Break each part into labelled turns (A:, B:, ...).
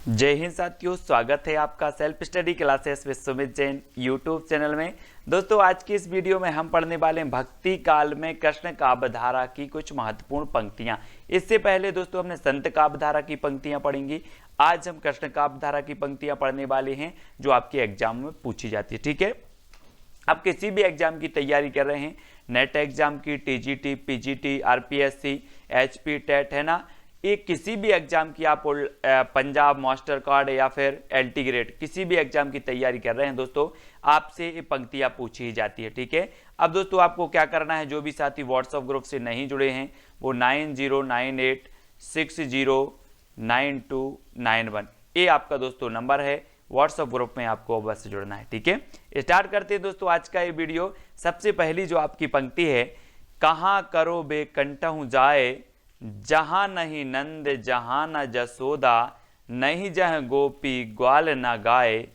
A: जय हिंद साथियों, स्वागत है आपका self study classes with Sumit Jain YouTube channel में। दोस्तों, आज की इस वीडियो में हम पढ़ने वाले हैं भक्ति काल में कृष्ण काव्यधारा की कुछ महत्वपूर्ण पंक्तियां। इससे पहले दोस्तों हमने संत काव्यधारा की पंक्तियां पढ़ेंगी। आज हम कृष्ण काव्यधारा की पंक्तियां पढ़ने वाले हैं जो आपके एग्जाम में पूछी जाती है। ठीक है, आप किसी भी एग्जाम की तैयारी कर रहे हैं, नेट एग्जाम की, TGT, PGT, RPSC, HP, TET, है ना, ये किसी भी एग्जाम की आप पंजाब मास्टर कार्ड या फिर एलटी ग्रेड किसी भी एग्जाम की तैयारी कर रहे हैं दोस्तों, आपसे ये पंक्तियां पूछी जाती है। ठीक है, अब दोस्तों आपको क्या करना है, जो भी साथी व्हाट्सएप ग्रुप से नहीं जुड़े हैं वो 9098609291 ये आपका दोस्तों नंबर है। व्हाट्सएप ग्रुप में आपको अवश्य जुड़ना है। ठीक है, स्टार्ट करते हैं दोस्तों आज का ये वीडियो। सबसे पहली जो आपकी पंक्ति है, कहाँ करो बेकंठहु जाए, जहां नहीं नंद जहां न जसोदा, नहीं जह गोपी ग्वाल न गाए,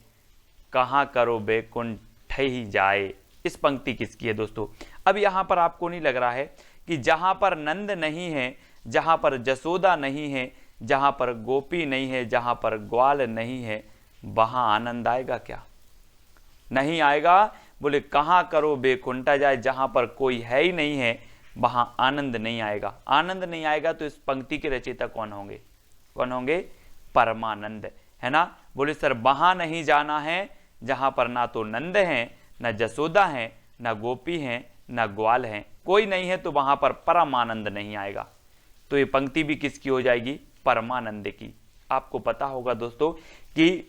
A: कहाँ करो बेकुंठ ही जाए। इस पंक्ति किसकी है दोस्तों? अब यहां पर आपको नहीं लग रहा है कि जहां पर नंद नहीं है, जहां पर जसोदा नहीं है, जहां पर गोपी नहीं है, जहां पर ग्वाल नहीं है, वहां आनंद आएगा क्या? नहीं आएगा। बोले कहाँ करो बेकुंठा जाए, जहां पर कोई है ही नहीं है वहां आनंद नहीं आएगा। आनंद नहीं आएगा तो इस पंक्ति के रचयिता कौन होंगे? कौन होंगे? परमानंद, है ना। बोले सर वहां नहीं जाना है जहां पर ना तो नंद है, न जसोदा है, न गोपी है, न ग्वाल है, कोई नहीं है, तो वहां पर परमानंद नहीं आएगा। तो ये पंक्ति भी किसकी हो जाएगी? परमानंद की। आपको पता होगा दोस्तों कि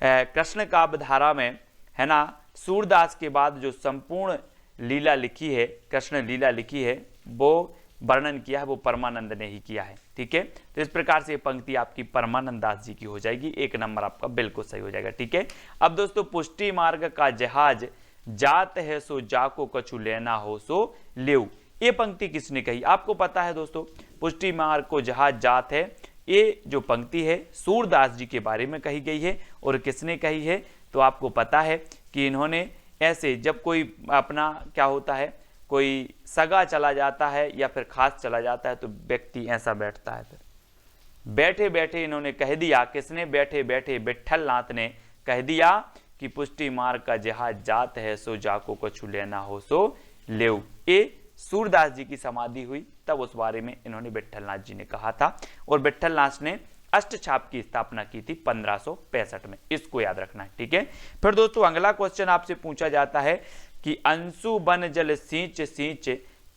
A: कृष्ण काव्यधारा में, है ना, सूरदास के बाद जो संपूर्ण लीला लिखी है, कृष्ण लीला लिखी है, वो वर्णन किया है वो परमानंद ने ही किया है। ठीक है, तो इस प्रकार से पंक्ति आपकी परमानंद दास जी की हो जाएगी। एक नंबर आपका बिल्कुल सही हो जाएगा। ठीक है, अब दोस्तों पुष्टि मार्ग का जहाज, जात है सो जाको कछु लेना हो सो लेऊ, ये पंक्ति किसने कही? आपको पता है दोस्तों, पुष्टि मार्ग को जहाज जात है, ये जो पंक्ति है सूरदास जी के बारे में कही गई है। और किसने कही है? तो आपको पता है कि इन्होंने ऐसे, जब कोई अपना क्या होता है, कोई सगा चला जाता है या फिर खास चला जाता है, तो व्यक्ति ऐसा बैठता है। फिर बैठे बैठे इन्होंने कह दिया, किसने? बैठे बैठे विट्ठल नाथ ने कह दिया कि पुष्टि मार्ग का जहाज जात है, सो जाको कछु लेना हो सो लेऊ। ये सूरदास जी की समाधि हुई तब उस बारे में इन्होंने विट्ठलनाथ जी ने कहा था। और विट्ठलनाथ ने अष्टछाप की स्थापना की थी 1565 में। इसको याद रखना है। ठीक है, फिर दोस्तों अगला क्वेश्चन आपसे पूछा जाता है कि अंशु बन जल सींच सींच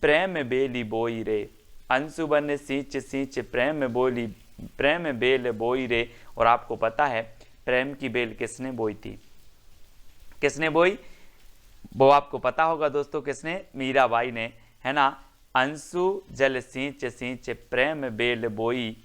A: प्रेम बेली बोई रे, अंशु बन सींच सींच प्रेम बेल बोई रे। और आपको पता है प्रेम की बेल किसने बोई थी? किसने बोई? वो आपको पता होगा दोस्तों, किसने? मीराबाई ने, है ना। अंशु जल सींच सींच प्रेम बेल बोई,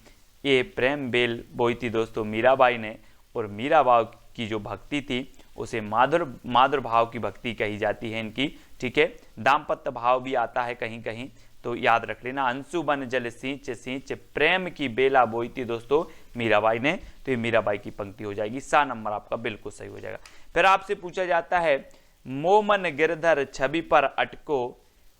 A: ये प्रेम बेल बोई थी दोस्तों मीराबाई ने। और मीराबाई की जो भक्ति थी उसे माधुर भाव की भक्ति कही जाती है इनकी। ठीक है, दाम्पत्य भाव भी आता है कहीं कहीं, तो याद रख लेना। अंशु बन जल सींच सींच प्रेम की बेला बोई थी दोस्तों मीराबाई ने। तो ये मीराबाई की पंक्ति हो जाएगी। सा नंबर आपका बिल्कुल सही हो जाएगा। फिर आपसे पूछा जाता है, मोमन गिरधर छवि पर अटको,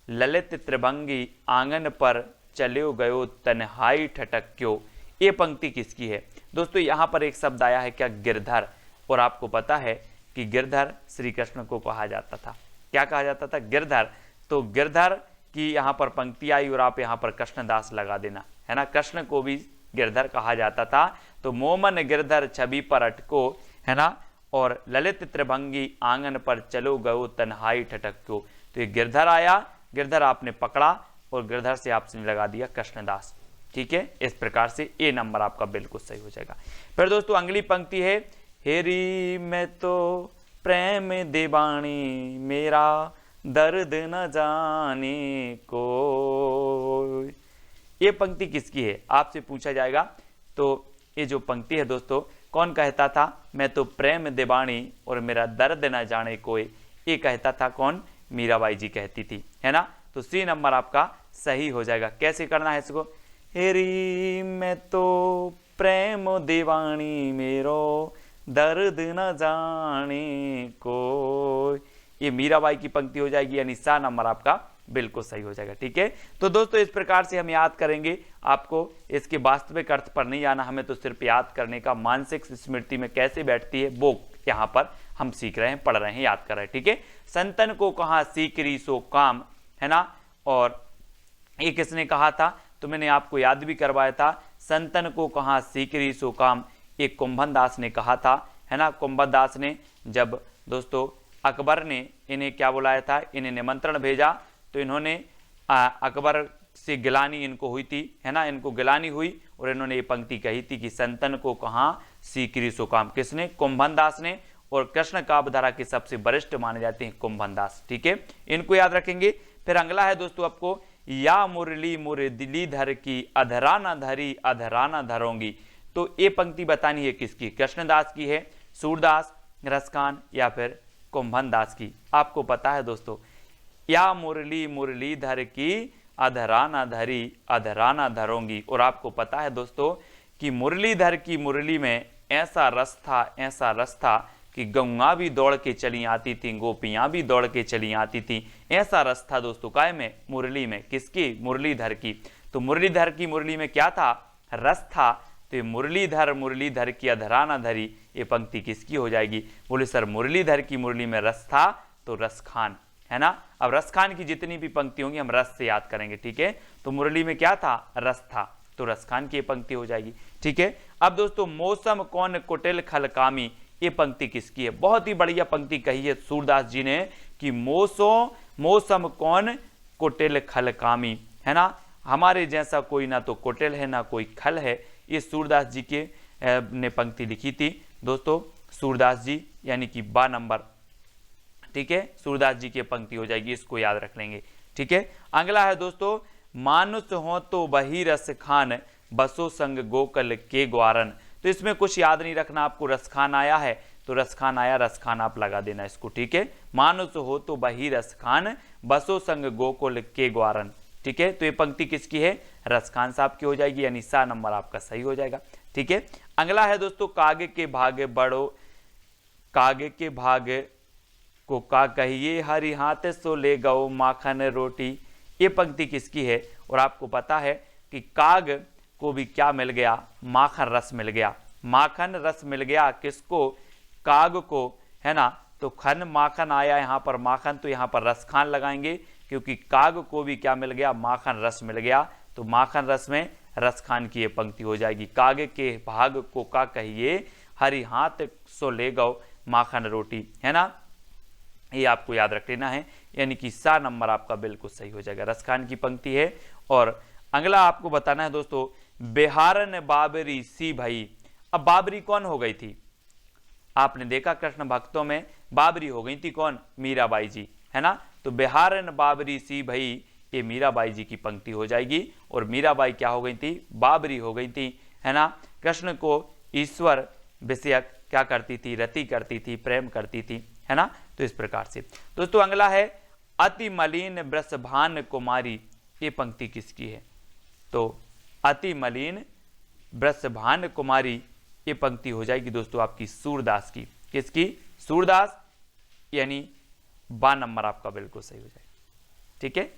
A: ललित त्रिभंगी आंगन पर चलो गयो तन्हाई ठटक्यो, ये पंक्ति किसकी है? दोस्तों यहाँ पर एक शब्द आया है क्या? गिरधर। और आपको पता है कि गिरधर श्री कृष्ण को कहा जाता था। क्या कहा जाता था? गिरधर। तो गिरधर की यहाँ पर पंक्ति आई और आप यहाँ पर कृष्णदास लगा देना, है ना। कृष्ण को भी गिरधर कहा जाता था। तो मोमन गिरधर छवि पर अटको, है ना, और ललित त्रिभंगी आंगन पर चलो गयो तन्हाई ठटक्यो। तो ये गिरधर आया, गिरधर आपने पकड़ा और गिरधर से आपने लगा दिया कृष्णदास। ठीक है, इस प्रकार से ए नंबर आपका बिल्कुल सही हो जाएगा। फिर दोस्तों अगली पंक्ति है, हेरी मैं तो प्रेम देवानी, मेरा दर्द न जाने को, ये पंक्ति किसकी है? आपसे पूछा जाएगा। तो ये जो पंक्ति है दोस्तों, कौन कहता था? मैं तो प्रेम देवानी और मेरा दर्द न जाने कोई, ये कहता था कौन? मीराबाई जी कहती थी, है ना। तो सी नंबर आपका सही हो जाएगा। कैसे करना है इसको? हेरी मैं तो प्रेम दीवानी, मेरो दर्द न जाने को, ये मीराबाई की पंक्ति हो जाएगी, यानी सा नंबर आपका बिल्कुल सही हो जाएगा। ठीक है, तो दोस्तों इस प्रकार से हम याद करेंगे, आपको इसके वास्तविक अर्थ पर नहीं आना, हमें तो सिर्फ याद करने का, मानसिक स्मृति में कैसे बैठती है वो यहाँ पर हम सीख रहे हैं, पढ़ रहे हैं, याद कर रहे हैं। ठीक है, संतन को कहा सीकरी सो काम, है ना, और ये किसने कहा था, तो मैंने आपको याद भी करवाया था, संतन को कहा सीकरी सो काम, ये कुंभन दास ने कहा था, है ना। कुंभन दास ने जब दोस्तों अकबर ने इन्हें क्या बुलाया था, इन्हें निमंत्रण भेजा, तो इन्होंने अकबर से गिलानी इनको हुई थी, है ना, इनको गिलानी हुई और इन्होंने ये पंक्ति कही थी कि संतन को कहा सीकरी सो काम, किसने, कुंभन दास ने, और कृष्ण काव्यधारा के सबसे वरिष्ठ माने जाते हैं कुंभन दास। ठीक है, इनको याद रखेंगे। फिर अगला है दोस्तों आपको, या मुरली मुरलीधर की अधराना धरी अधराना धरोंगी, तो ये पंक्ति बतानी है किसकी, कृष्णदास की है, सूरदास, रसखान या फिर कुंभन दास की। आपको पता है दोस्तों, या मुरली मुरलीधर की अधराना धरी अधराना धरोंगी, और आपको पता है दोस्तों कि मुरलीधर की मुरली में ऐसा रस था कि गौआ भी दौड़ के चली आती थी, गोपियां भी दौड़ के चली आती थी, ऐसा रस था दोस्तों काय में, मुरली में, किसकी, मुरलीधर की। तो मुरलीधर की मुरली में क्या था, रस था, तो ये मुरलीधर की अधराना धरी, ये पंक्ति किसकी हो जाएगी, बोले सर मुरलीधर की मुरली में रस था तो रसखान, है ना। अब रसखान की जितनी भी पंक्ति होंगी हम रस से याद करेंगे। ठीक है, तो मुरली में क्या था, रस था, तो रसखान की पंक्ति हो जाएगी। ठीक है, अब दोस्तों मौसम कौन कुटिल खलकामी, ये पंक्ति किसकी है, बहुत ही बढ़िया पंक्ति कही है सूरदास जी ने कि मौसम कौन कुटिल खलकामी, है ना, हमारे जैसा कोई ना तो कुटिल है ना कोई खल है, ये सूरदास जी के ने पंक्ति लिखी थी दोस्तों, सूरदास जी यानी कि 12 नंबर। ठीक है, सूरदास जी की पंक्ति हो जाएगी, इसको याद रख लेंगे। ठीक है, अगला है दोस्तों, मानुस हो तो बही रस खान बसो संग गोकल के ग्वारन, तो इसमें कुछ याद नहीं रखना आपको, रसखान आया है तो रसखान आया, रसखान आप लगा देना इसको। ठीक है, मानुस हो तो बही रसखान बसो संग गोकुल के ग्वारन। ठीक है, तो ये पंक्ति किसकी है, रसखान साहब की हो जाएगी, यानी सा नंबर आपका सही हो जाएगा। ठीक है, अगला है दोस्तों, कागे के भाग बड़ो, कागे के भाग को का कहिए हरि हाथ सो ले गओ माखन रोटी, ये पंक्ति किसकी है, और आपको पता है कि काग को भी क्या मिल गया, माखन रस मिल गया, माखन रस मिल गया किसको, काग को, है ना, तो खन माखन आया यहाँ पर माखन, तो यहाँ पर रसखान लगाएंगे क्योंकि काग को भी क्या मिल गया, माखन रस मिल गया, तो माखन रस में रसखान की ये पंक्ति हो जाएगी। कागे के भाग को का कहिए हरि हाथ सो ले गओ माखन रोटी, है ना, ये आपको याद रख लेना है, यानी कि सा नंबर आपका बिल्कुल सही हो जाएगा, रसखान की पंक्ति है। और अगला आपको बताना है दोस्तों, बिहारन बाबरी सी भाई, अब बाबरी कौन हो गई थी, आपने देखा कृष्ण भक्तों में बाबरी हो गई थी कौन, मीराबाई जी, है ना, तो बिहारन बाबरी सी भाई, ये मीराबाई जी की पंक्ति हो जाएगी, और मीराबाई क्या हो गई थी, बाबरी हो गई थी, है ना। कृष्ण को ईश्वर विषयक क्या करती थी, रति करती थी, प्रेम करती थी, है ना। तो इस प्रकार से दोस्तों अगला है, अति मलिन वृषभान कुमारी, ये पंक्ति किसकी है, तो अति मलिन वृषभान कुमारी, ये पंक्ति हो जाएगी दोस्तों आपकी सूरदास की, किसकी, सूरदास, यानी 12 नंबर आपका बिल्कुल सही हो जाएगा। ठीक है,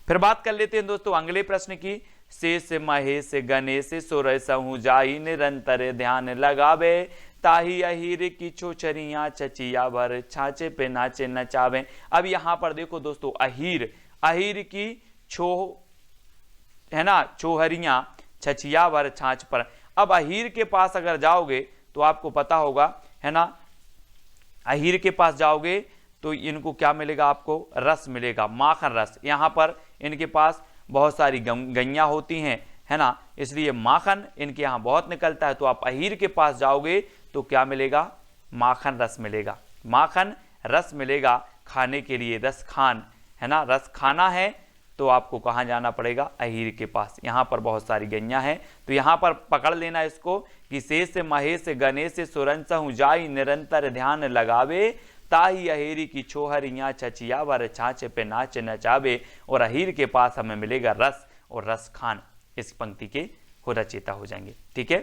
A: फिर बात कर लेते हैं दोस्तों अगले प्रश्न की, शेष महेश गणेश सुर सहु जाई निरंतर ध्यान लगावे, ताही अहीर की छोचरियां चचिया भर छाचे पे नाचे नचावे। अब यहां पर देखो दोस्तों, अहीर की छो, है ना, छोहरियां छचिया भर छाछ पर। अब अहीर के पास अगर जाओगे तो आपको पता होगा, है ना, अहीर के पास जाओगे तो इनको क्या मिलेगा, आपको रस मिलेगा, माखन रस। यहाँ पर इनके पास बहुत सारी गैयां होती हैं, है ना, इसलिए माखन इनके यहाँ बहुत निकलता है, तो आप अहीर के पास जाओगे तो क्या मिलेगा, माखन रस मिलेगा, माखन रस मिलेगा खाने के लिए, रस खान, है ना, रस खाना है तो आपको कहाँ जाना पड़ेगा, अहीर के पास। यहाँ पर बहुत सारी गैयां हैं, तो यहाँ पर पकड़ लेना इसको कि शेष महेश गणेश सुरंसहु जाई निरंतर ध्यान लगावे, ताही अहीरी की छोहरियां छचिया वर छाछ पे नाच नचावे, और अहीर के पास हमें मिलेगा रस और रस खान, इस पंक्ति के हो रचेता हो जाएंगे। ठीक है,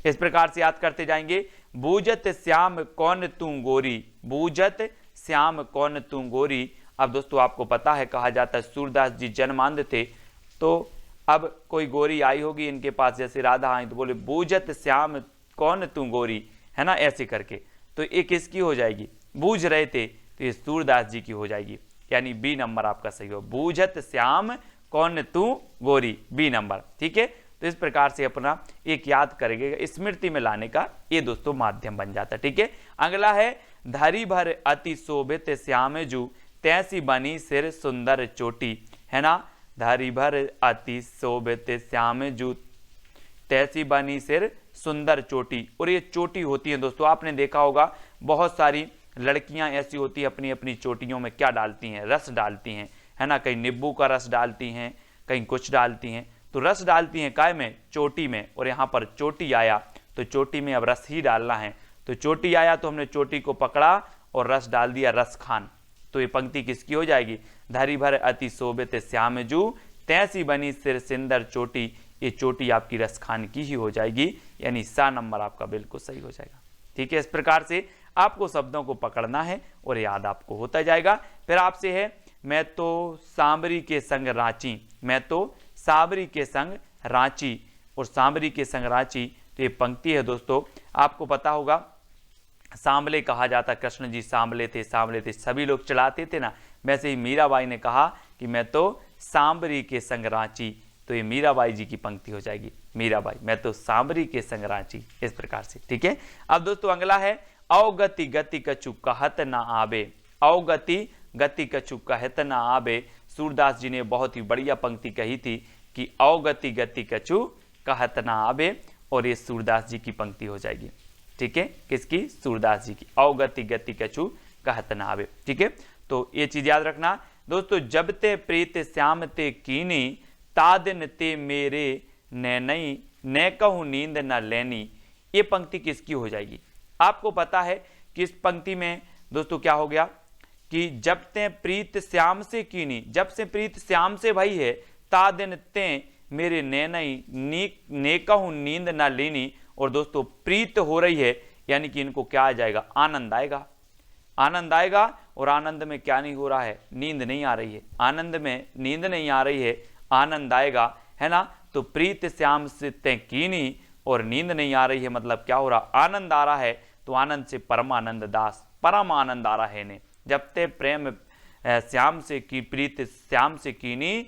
A: इस प्रकार से याद करते जाएंगे। बूझत श्याम कौन तू गोरी, बूझत श्याम कौन तू गोरी, अब दोस्तों आपको पता है, कहा जाता है सूरदास जी जन्मांध थे, तो अब कोई गोरी आई होगी इनके पास, जैसे राधा आई तो बोले बूझत श्याम कौन तू गोरी, है ना, ऐसे करके, तो ये किसकी हो जाएगी, बूझ रहे थे, तो ये सूरदास जी की हो जाएगी, यानी बी नंबर आपका सही हो, बूझत श्याम कौन तू गोरी, बी नंबर। ठीक है, तो इस प्रकार से अपना एक याद करेंगे, स्मृति में लाने का ये दोस्तों माध्यम बन जाता है। ठीक है, अगला है धरी भर अति शोभित श्याम जू तैसी बनी सिर सुंदर चोटी, है ना, धरी भर अति शोभित श्याम जू तैसी बनी सिर सुंदर चोटी। और ये चोटी होती है दोस्तों, आपने देखा होगा बहुत सारी लड़कियां ऐसी होती है अपनी अपनी चोटियों में क्या डालती हैं, रस डालती हैं, है ना, कहीं नींबू का रस डालती हैं, कहीं कुछ डालती हैं, तो रस डालती हैं काय में, चोटी में, और यहाँ पर चोटी आया तो चोटी में अब रस ही डालना है, तो चोटी आया तो हमने चोटी को पकड़ा और रस डाल दिया, रस खान, तो ये पंक्ति किसकी हो जाएगी, धरी भर अति शोभित श्याम जू तैसी बनी सिर सुंदर चोटी, ये चोटी आपकी रस खान की ही हो जाएगी, यानी सा नंबर आपका बिल्कुल सही हो जाएगा। ठीक है, इस प्रकार से आपको शब्दों को पकड़ना है और याद आपको होता जाएगा। फिर आपसे है मैं तो सांबरी के संग रांची, मैं तो साबरी के संग रांची, और सांबरी के संग रांची, तो ये पंक्ति है दोस्तों, आपको पता होगा सांबले कहा जाता, कृष्ण जी सांबले थे, सांबले थे, सभी लोग चढ़ाते थे ना, वैसे ही मीराबाई ने कहा कि मैं तो सांबरी के संग रांची, तो ये मीराबाई जी की पंक्ति हो जाएगी, मीराबाई मैं तो सांबरी के संग रांची, इस प्रकार से। ठीक है, अब दोस्तों अगला है अवगति गति कछु कहत ना आबे, अवगति गति कछु कहत ना आबे, सूरदास जी ने बहुत ही बढ़िया पंक्ति कही थी कि अवगति गति कछु कहत ना आबे, और ये सूरदास जी की पंक्ति हो जाएगी। ठीक है, किसकी, सूरदास जी की, अवगति गति कछु कहत ना आबे। ठीक है, तो ये चीज याद रखना दोस्तों, जब ते प्रीत श्याम ते कीनी तादिन ते मेरे नैनई न कहूं नींद न लेनी, ये पंक्ति किसकी हो जाएगी, आपको पता है कि इस पंक्ति में दोस्तों क्या हो गया कि जब ते प्रीत श्याम से कीनी, जब से प्रीत श्याम से भाई है, तादिन ते मेरे नैनई ने कहूं नींद न लेनी, और दोस्तों प्रीत हो रही है, यानी कि इनको क्या आ जाएगा, आनंद आएगा, आनंद आएगा, और आनंद में क्या नहीं हो रहा है, नींद नहीं आ रही है, आनंद में नींद नहीं आ रही है, आनंद आएगा, है ना, तो प्रीत श्याम से ते कीनी और नींद नहीं आ रही है, मतलब क्या हो रहा, आनंद आ रहा है, तो आनंद से परमानंद दास, परम आनंद आ रहा है इन्हें, जब ते प्रेम श्याम से की प्रीत श्याम से कीनी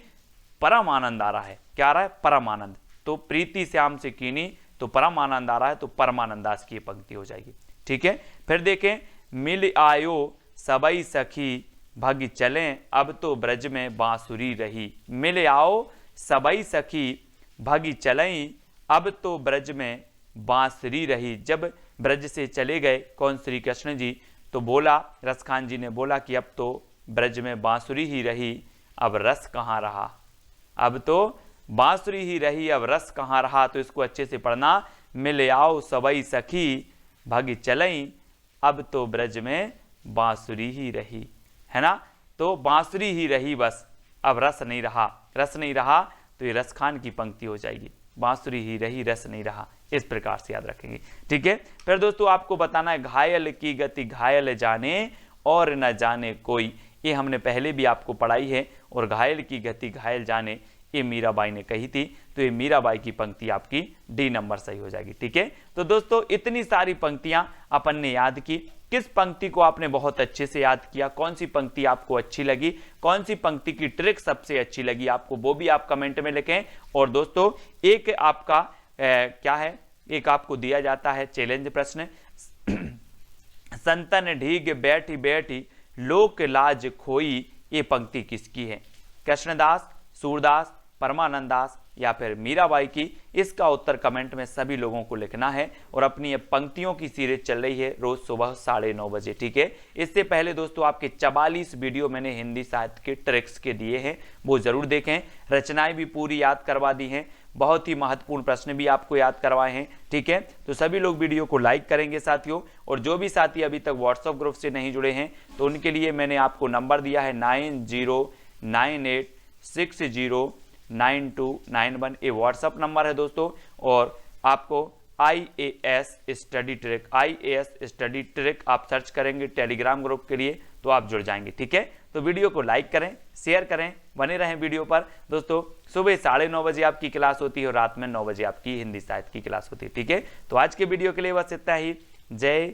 A: परम आनंद आ रहा है, क्या आ रहा है, परम आनंद, तो प्रीति श्याम से कीनी तो परम आनंद आ रहा है, तो परमानंद दास की पंक्ति हो जाएगी। ठीक है, फिर देखें मिल आयो सबई सखी भग चले अब तो ब्रज में बांसुरी रही, मिल आओ सबई सखी भगी चलई अब तो ब्रज में बांसुरी रही, जब ब्रज से चले गए कौन, श्री कृष्ण जी, तो बोला रसखान जी ने बोला कि अब तो ब्रज में बांसुरी ही रही, अब रस कहाँ रहा, अब तो बांसुरी ही रही, अब रस कहाँ रहा, तो इसको अच्छे से पढ़ना, मिल आओ सबई सखी भगी चलई अब तो ब्रज में बांसुरी ही रही, है ना, तो बांसुरी ही रही बस, अब रस नहीं रहा, रस नहीं रहा, तो ये रस खान की पंक्ति हो जाएगी, बांसुरी ही रही रस नहीं रहा, इस प्रकार से याद रखेंगे। ठीक है, फिर दोस्तों आपको बताना है घायल की गति घायल जाने और न जाने कोई, ये हमने पहले भी आपको पढ़ाई है, और घायल की गति घायल जाने ये मीराबाई ने कही थी, तो ये मीराबाई की पंक्ति आपकी डी नंबर सही हो जाएगी। ठीक है, तो दोस्तों इतनी सारी पंक्तियां अपन ने याद की, किस पंक्ति को आपने बहुत अच्छे से याद किया, कौन सी पंक्ति आपको अच्छी लगी, कौन सी पंक्ति की ट्रिक सबसे अच्छी लगी आपको, वो भी आप कमेंट में लिखें। और दोस्तों एक आपका क्या है, एक आपको दिया जाता है चैलेंज प्रश्न, संतन ढीग बैठी बैठी लोक लाज खोई, ये पंक्ति किसकी है, कृष्णदास, सूरदास, परमानंदास या फिर मीराबाई की, इसका उत्तर कमेंट में सभी लोगों को लिखना है। और अपनी ये पंक्तियों की सीरीज चल रही है रोज सुबह 9:30 बजे। ठीक है, इससे पहले दोस्तों आपके 44 वीडियो मैंने हिंदी साहित्य के ट्रिक्स के दिए हैं, वो जरूर देखें, रचनाएं भी पूरी याद करवा दी हैं, बहुत ही महत्वपूर्ण प्रश्न भी आपको याद करवाए हैं। ठीक है, तो सभी लोग वीडियो को लाइक करेंगे साथियों, और जो भी साथी अभी तक व्हाट्सएप ग्रुप से नहीं जुड़े हैं तो उनके लिए मैंने आपको नंबर दिया है 9098609291, ये व्हाट्सएप नंबर है दोस्तों। और आपको IAS study trick, IAS study trick आप सर्च करेंगे टेलीग्राम ग्रुप के लिए तो आप जुड़ जाएंगे। ठीक है, तो वीडियो को लाइक करें, शेयर करें, बने रहें वीडियो पर। दोस्तों सुबह 9:30 बजे आपकी क्लास होती है और रात में 9 बजे आपकी हिंदी साहित्य की क्लास होती है। ठीक है, तो आज के वीडियो के लिए बस इतना ही। जय